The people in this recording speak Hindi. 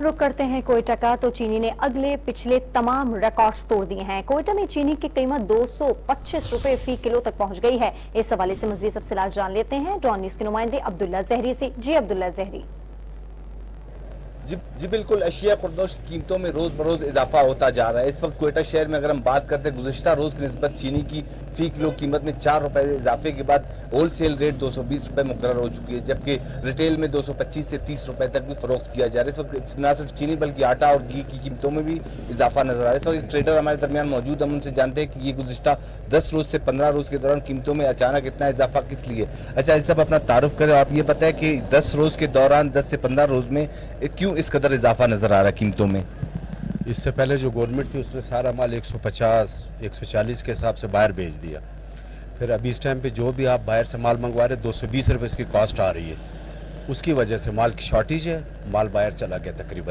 रुक करते हैं कोयटा का। तो चीनी ने अगले पिछले तमाम रिकॉर्ड्स तोड़ दिए हैं। कोयटा में चीनी की कीमत 225 रुपए फी किलो तक पहुंच गई है। इस हवाले से मजीद तफसीलात जान लेते हैं डॉन न्यूज के नुमाइंदे अब्दुल्ला जहरी से। जी अब्दुल्ला जहरी। जी बिल्कुल, अशिया खुर्दोश की कीमतों में रोज बरोज इजाफा होता जा रहा है। इस वक्त कोयटा शहर में अगर हम बात करते हैं, गुज़िश्ता रोज की निस्बत चीनी की फी किलो कीमत में 4 रुपए इजाफे के बाद होल सेल रेट 220 रुपए मुकर्रर हो चुकी है, जबकि रिटेल में 225 से 30 रुपए तक भी फरोख्त किया जा रहा है। इस वक्त न सिर्फ चीनी बल्कि आटा और घी की कीमतों में भी इजाफा नजर आ रहा है। इस वक्त एक ट्रेडर हमारे दरमियान मौजूद, हम उनसे जानते हैं कि ये गुज़िश्ता 10 रोज से 15 रोज के दौरान कीमतों में अचानक इतना इजाफा किस लिए। अच्छा, इस सब अपना तारुफ करें। आप ये बताएं कि 10 रोज के दौरान 10 से 15 रोज में क्यों इस कदर इजाफा नजर आ रहा है कीमतों में? इससे पहले जो गवर्नमेंट थी उसने सारा माल 150 140 के हिसाब से बाहर भेज दिया। फिर अभी इस टाइम पे जो भी आप बाहर से माल मंगवा रहे 220 रुपये इसकी कॉस्ट आ रही है। उसकी वजह से माल की शॉर्टेज है, माल बाहर चला गया तकरीबन।